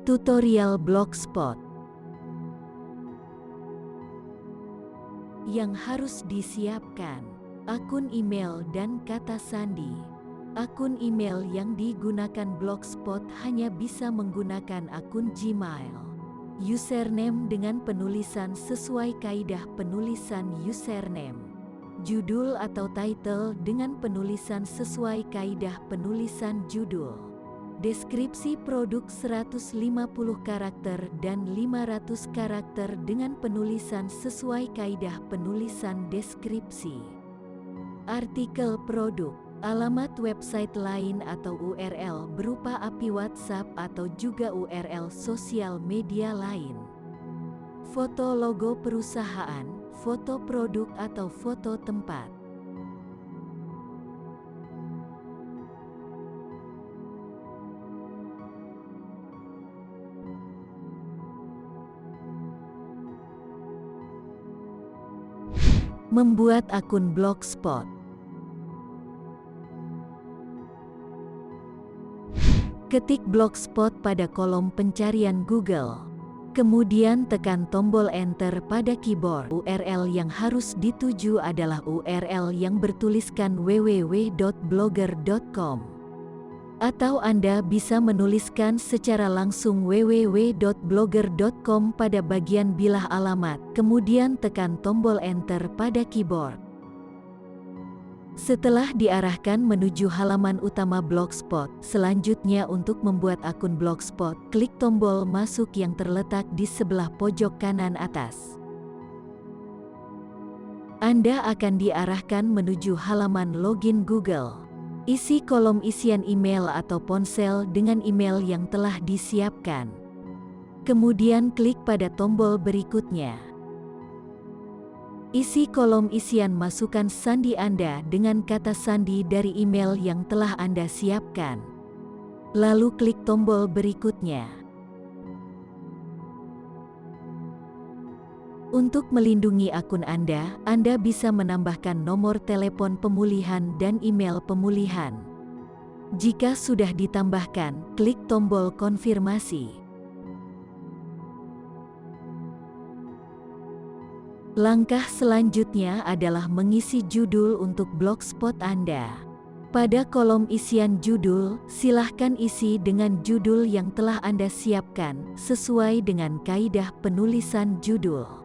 Tutorial Blogspot. Yang harus disiapkan: akun email dan kata sandi. Akun email yang digunakan Blogspot hanya bisa menggunakan akun Gmail. Username dengan penulisan sesuai kaidah penulisan username. Judul atau title dengan penulisan sesuai kaidah penulisan judul. Deskripsi produk 150 karakter dan 500 karakter dengan penulisan sesuai kaidah penulisan deskripsi. Artikel produk, alamat website lain atau URL berupa API WhatsApp atau juga URL sosial media lain. Foto logo perusahaan, foto produk atau foto tempat. Membuat akun Blogspot. Ketik Blogspot pada kolom pencarian Google. Kemudian tekan tombol Enter pada keyboard. URL yang harus dituju adalah URL yang bertuliskan www.blogger.com. Atau Anda bisa menuliskan secara langsung www.blogger.com pada bagian bilah alamat, kemudian tekan tombol Enter pada keyboard. Setelah diarahkan menuju halaman utama Blogspot, selanjutnya untuk membuat akun Blogspot, klik tombol masuk yang terletak di sebelah pojok kanan atas. Anda akan diarahkan menuju halaman login Google. Isi kolom isian email atau ponsel dengan email yang telah disiapkan. Kemudian klik pada tombol berikutnya. Isi kolom isian masukkan sandi Anda dengan kata sandi dari email yang telah Anda siapkan. Lalu klik tombol berikutnya. Untuk melindungi akun Anda bisa menambahkan nomor telepon pemulihan dan email pemulihan. Jika sudah ditambahkan, klik tombol konfirmasi. Langkah selanjutnya adalah mengisi judul untuk Blogspot Anda. Pada kolom isian judul, silahkan isi dengan judul yang telah Anda siapkan, sesuai dengan kaidah penulisan judul.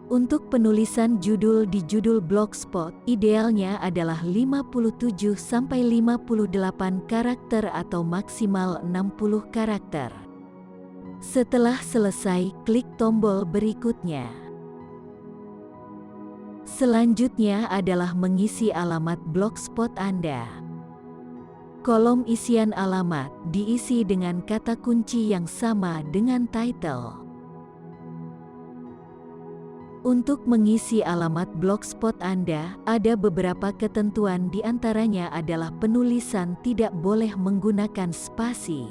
Untuk penulisan judul di judul Blogspot, idealnya adalah 57-58 karakter atau maksimal 60 karakter. Setelah selesai, klik tombol berikutnya. Selanjutnya adalah mengisi alamat Blogspot Anda. Kolom isian alamat diisi dengan kata kunci yang sama dengan title. Untuk mengisi alamat Blogspot Anda, ada beberapa ketentuan, di antaranya adalah penulisan tidak boleh menggunakan spasi.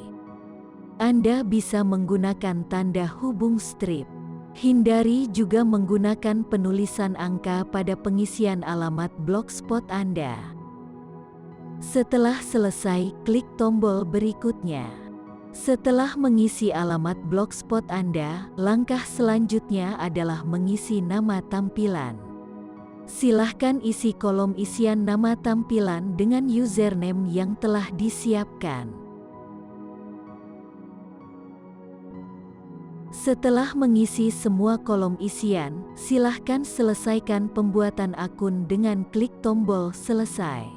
Anda bisa menggunakan tanda hubung strip. Hindari juga menggunakan penulisan angka pada pengisian alamat Blogspot Anda. Setelah selesai, klik tombol berikutnya. Setelah mengisi alamat Blogspot Anda, langkah selanjutnya adalah mengisi nama tampilan. Silahkan isi kolom isian nama tampilan dengan username yang telah disiapkan. Setelah mengisi semua kolom isian, silahkan selesaikan pembuatan akun dengan klik tombol selesai.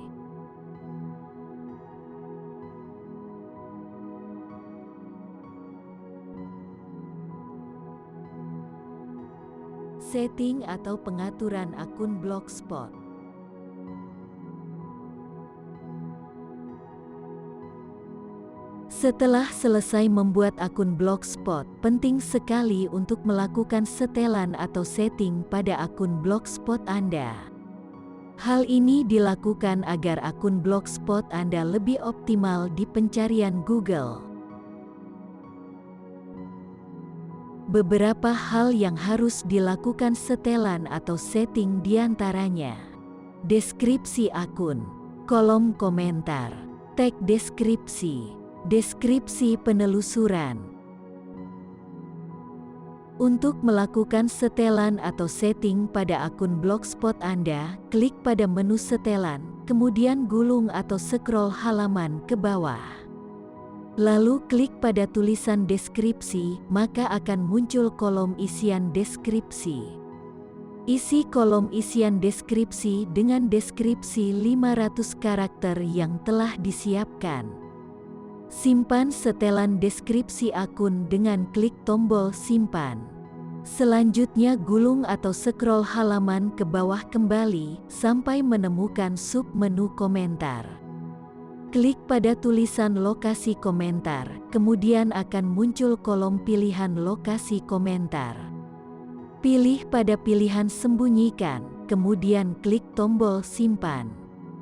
Setting atau pengaturan akun Blogspot. Setelah selesai membuat akun Blogspot, penting sekali untuk melakukan setelan atau setting pada akun Blogspot Anda. Hal ini dilakukan agar akun Blogspot Anda lebih optimal di pencarian Google. Beberapa hal yang harus dilakukan setelan atau setting diantaranya: deskripsi akun, kolom komentar, tag deskripsi, deskripsi penelusuran, Untuk melakukan setelan atau setting pada akun Blogspot Anda, klik pada menu setelan, kemudian gulung atau scroll halaman ke bawah. Lalu klik pada tulisan deskripsi, maka akan muncul kolom isian deskripsi. Isi kolom isian deskripsi dengan deskripsi 500 karakter yang telah disiapkan. Simpan setelan deskripsi akun dengan klik tombol simpan. Selanjutnya gulung atau scroll halaman ke bawah kembali sampai menemukan sub-menu komentar. Klik pada tulisan lokasi komentar, kemudian akan muncul kolom pilihan lokasi komentar. Pilih pada pilihan sembunyikan, kemudian klik tombol simpan.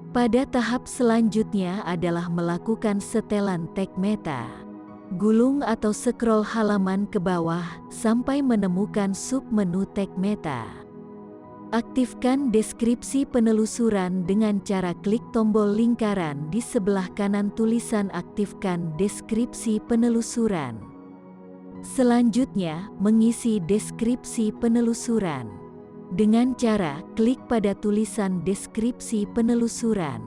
Pada tahap selanjutnya adalah melakukan setelan tag meta. Gulung atau scroll halaman ke bawah sampai menemukan sub-menu tag meta. Aktifkan deskripsi penelusuran dengan cara klik tombol lingkaran di sebelah kanan tulisan aktifkan deskripsi penelusuran. Selanjutnya, mengisi deskripsi penelusuran. Dengan cara klik pada tulisan deskripsi penelusuran.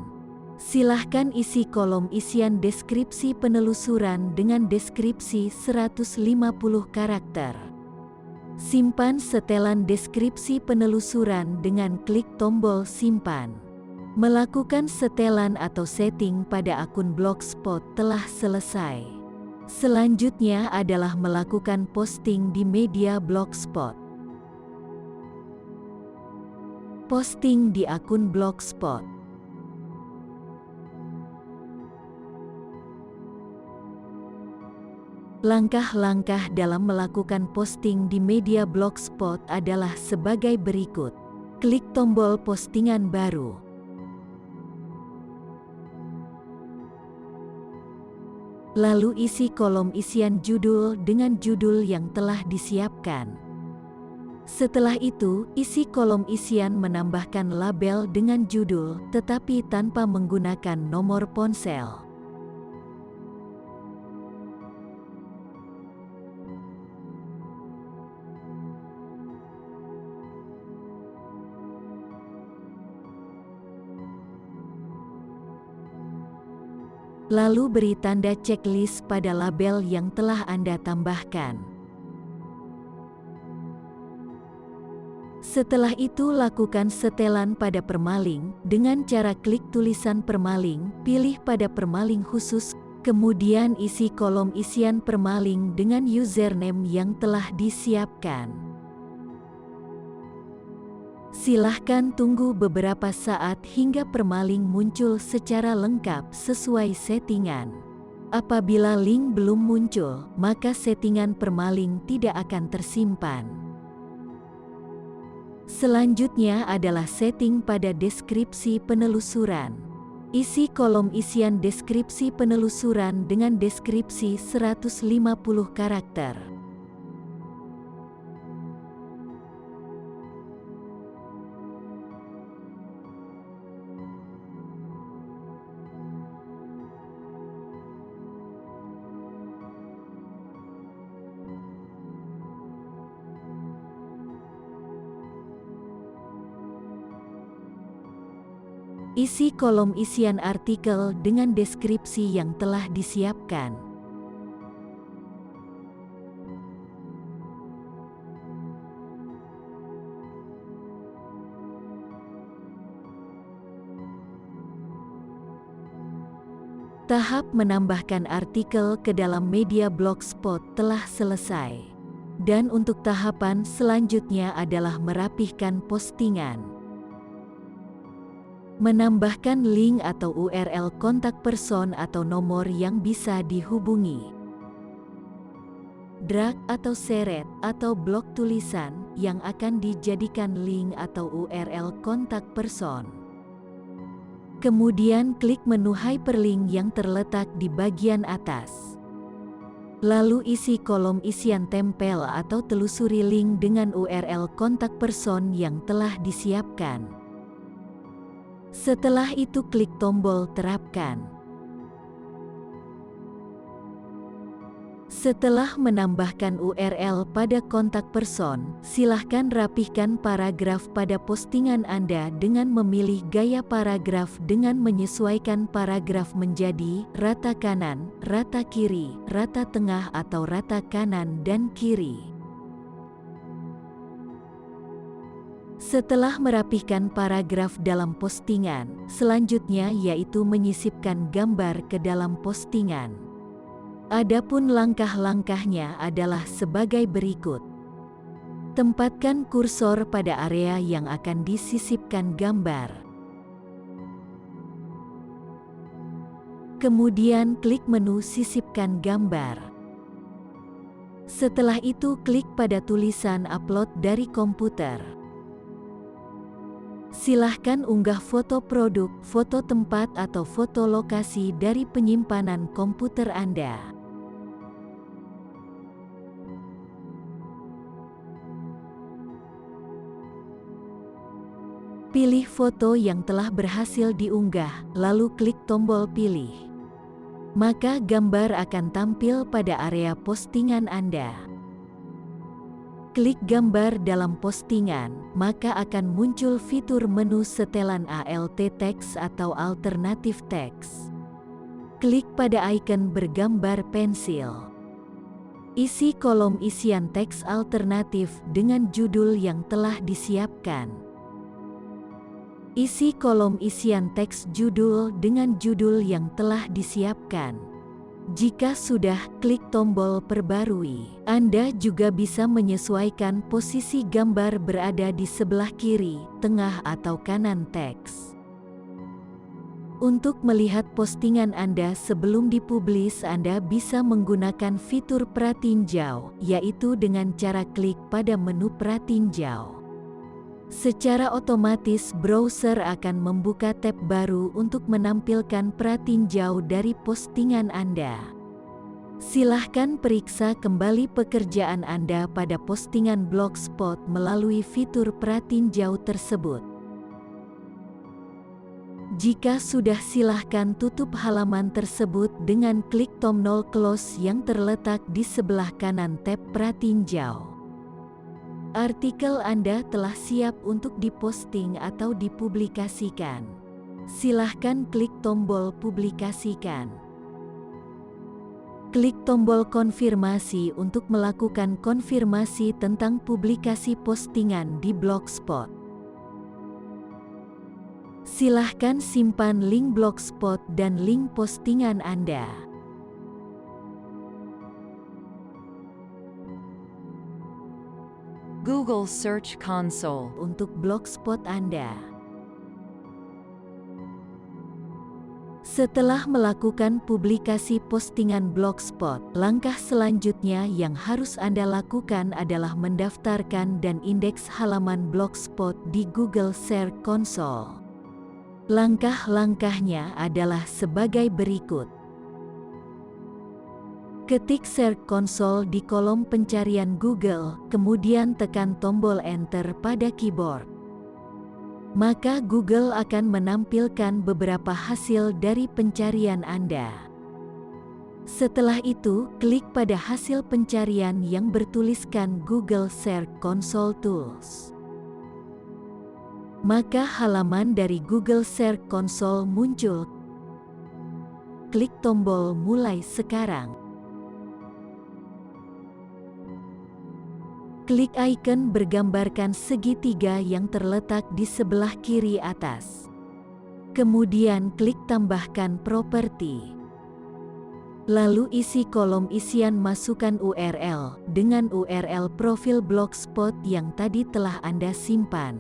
Silahkan isi kolom isian deskripsi penelusuran dengan deskripsi 150 karakter. Simpan setelan deskripsi penelusuran dengan klik tombol simpan. Melakukan setelan atau setting pada akun Blogspot telah selesai. Selanjutnya adalah melakukan posting di media Blogspot. Posting di akun Blogspot. Langkah-langkah dalam melakukan posting di media Blogspot adalah sebagai berikut. Klik tombol postingan baru. Lalu isi kolom isian judul dengan judul yang telah disiapkan. Setelah itu, isi kolom isian menambahkan label dengan judul, tetapi tanpa menggunakan nomor ponsel. Lalu beri tanda checklist pada label yang telah Anda tambahkan. Setelah itu lakukan setelan pada permaling, dengan cara klik tulisan permaling, pilih pada permaling khusus, kemudian isi kolom isian permaling dengan username yang telah disiapkan. Silahkan tunggu beberapa saat hingga permaling muncul secara lengkap sesuai settingan. Apabila link belum muncul, maka settingan permaling tidak akan tersimpan. Selanjutnya adalah setting pada deskripsi penelusuran. Isi kolom isian deskripsi penelusuran dengan deskripsi 150 karakter. Isi kolom isian artikel dengan deskripsi yang telah disiapkan. Tahap menambahkan artikel ke dalam media Blogspot telah selesai. Dan untuk tahapan selanjutnya adalah merapihkan postingan. Menambahkan link atau URL kontak person atau nomor yang bisa dihubungi. Drag atau seret atau blok tulisan yang akan dijadikan link atau URL kontak person. Kemudian klik menu hyperlink yang terletak di bagian atas. Lalu isi kolom isian tempel atau telusuri link dengan URL kontak person yang telah disiapkan. Setelah itu klik tombol terapkan. Setelah menambahkan URL pada kontak person, silahkan rapihkan paragraf pada postingan Anda dengan memilih gaya paragraf dengan menyesuaikan paragraf menjadi rata kanan, rata kiri, rata tengah atau rata kanan dan kiri. Setelah merapihkan paragraf dalam postingan, selanjutnya yaitu menyisipkan gambar ke dalam postingan. Adapun langkah-langkahnya adalah sebagai berikut. Tempatkan kursor pada area yang akan disisipkan gambar. Kemudian klik menu sisipkan gambar. Setelah itu klik pada tulisan upload dari komputer. Silahkan unggah foto produk, foto tempat atau foto lokasi dari penyimpanan komputer Anda. Pilih foto yang telah berhasil diunggah, lalu klik tombol pilih. Maka gambar akan tampil pada area postingan Anda. Klik gambar dalam postingan, maka akan muncul fitur menu setelan alt text atau alternatif teks. Klik pada icon bergambar pensil. Isi kolom isian teks alternatif dengan judul yang telah disiapkan. Isi kolom isian teks judul dengan judul yang telah disiapkan. Jika sudah, klik tombol perbarui. Anda juga bisa menyesuaikan posisi gambar berada di sebelah kiri, tengah atau kanan teks. Untuk melihat postingan Anda sebelum dipublis, Anda bisa menggunakan fitur pratinjau, yaitu dengan cara klik pada menu pratinjau. Secara otomatis browser akan membuka tab baru untuk menampilkan pratinjau dari postingan Anda. Silahkan periksa kembali pekerjaan Anda pada postingan Blogspot melalui fitur pratinjau tersebut. Jika sudah, silahkan tutup halaman tersebut dengan klik tombol close yang terletak di sebelah kanan tab pratinjau. Artikel Anda telah siap untuk diposting atau dipublikasikan. Silahkan klik tombol publikasikan. Klik tombol konfirmasi untuk melakukan konfirmasi tentang publikasi postingan di Blogspot. Silahkan simpan link Blogspot dan link postingan Anda. Google Search Console untuk Blogspot Anda. Setelah melakukan publikasi postingan Blogspot, langkah selanjutnya yang harus Anda lakukan adalah mendaftarkan dan indeks halaman Blogspot di Google Search Console. Langkah-langkahnya adalah sebagai berikut. Ketik Search Console di kolom pencarian Google, kemudian tekan tombol Enter pada keyboard. Maka Google akan menampilkan beberapa hasil dari pencarian Anda. Setelah itu, klik pada hasil pencarian yang bertuliskan Google Search Console Tools. Maka halaman dari Google Search Console muncul. Klik tombol Mulai sekarang. Klik icon bergambarkan segitiga yang terletak di sebelah kiri atas. Kemudian klik Tambahkan Properti. Lalu isi kolom isian masukkan URL dengan URL profil Blogspot yang tadi telah Anda simpan.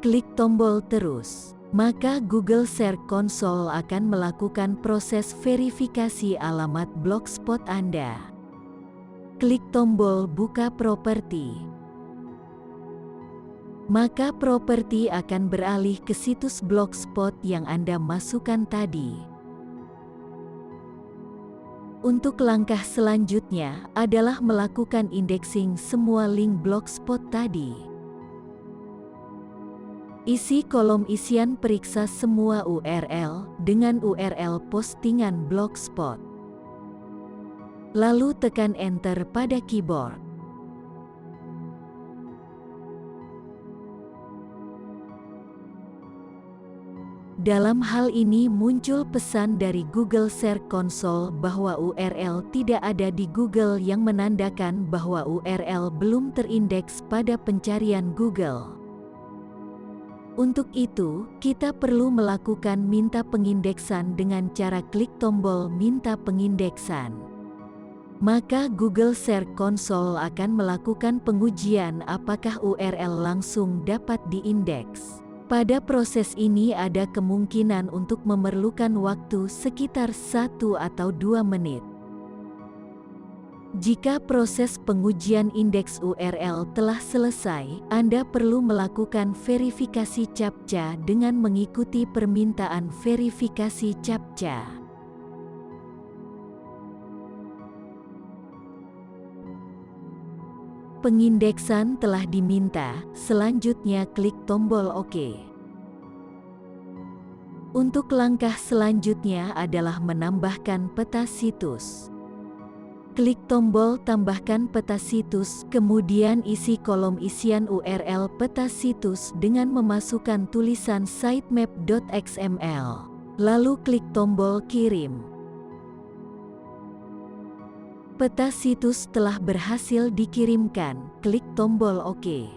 Klik tombol Terus. Maka Google Search Console akan melakukan proses verifikasi alamat Blogspot Anda. Klik tombol Buka Properti. Maka properti akan beralih ke situs Blogspot yang Anda masukkan tadi. Untuk langkah selanjutnya adalah melakukan indexing semua link Blogspot tadi. Isi kolom isian, periksa semua URL dengan URL postingan Blogspot. lalu tekan Enter pada keyboard. Dalam hal ini muncul pesan dari Google Search Console bahwa URL tidak ada di Google yang menandakan bahwa URL belum terindeks pada pencarian Google. Untuk itu, kita perlu melakukan minta pengindeksan dengan cara klik tombol minta pengindeksan. Maka Google Search Console akan melakukan pengujian apakah URL langsung dapat diindeks. Pada proses ini ada kemungkinan untuk memerlukan waktu sekitar 1 atau 2 menit. Jika proses pengujian indeks URL telah selesai, Anda perlu melakukan verifikasi CAPTCHA dengan mengikuti permintaan verifikasi CAPTCHA. Pengindeksan telah diminta, selanjutnya klik tombol OK. Untuk langkah selanjutnya adalah menambahkan peta situs. Klik tombol tambahkan peta situs, kemudian isi kolom isian URL peta situs dengan memasukkan tulisan sitemap.xml. Lalu klik tombol kirim. Peta situs telah berhasil dikirimkan, klik tombol OK.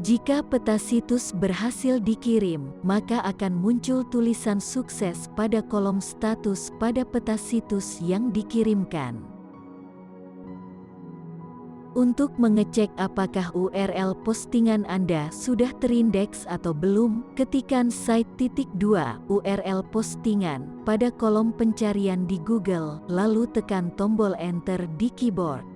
Jika peta situs berhasil dikirim, maka akan muncul tulisan sukses pada kolom status pada peta situs yang dikirimkan. Untuk mengecek apakah URL postingan Anda sudah terindeks atau belum, ketikkan site.2 URL postingan pada kolom pencarian di Google, lalu tekan tombol Enter di keyboard.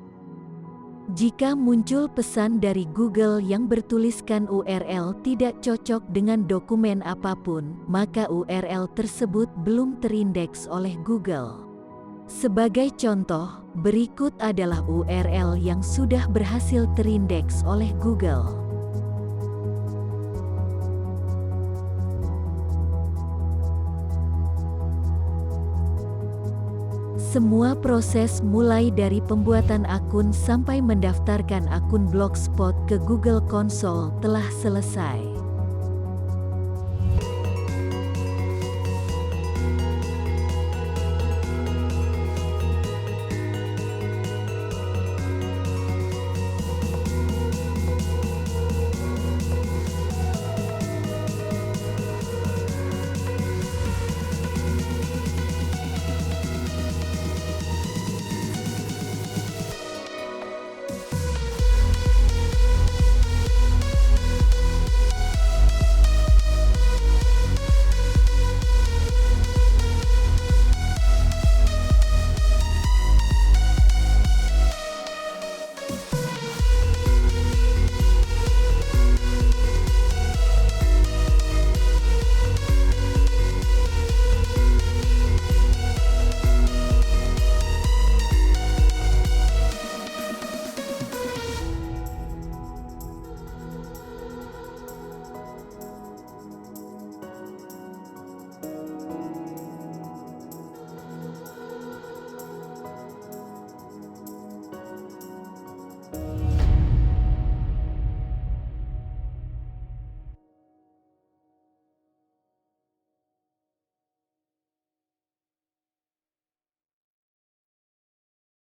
Jika muncul pesan dari Google yang bertuliskan URL tidak cocok dengan dokumen apapun, maka URL tersebut belum terindeks oleh Google. Sebagai contoh, berikut adalah URL yang sudah berhasil terindeks oleh Google. Semua proses mulai dari pembuatan akun sampai mendaftarkan akun Blogspot ke Google Console telah selesai.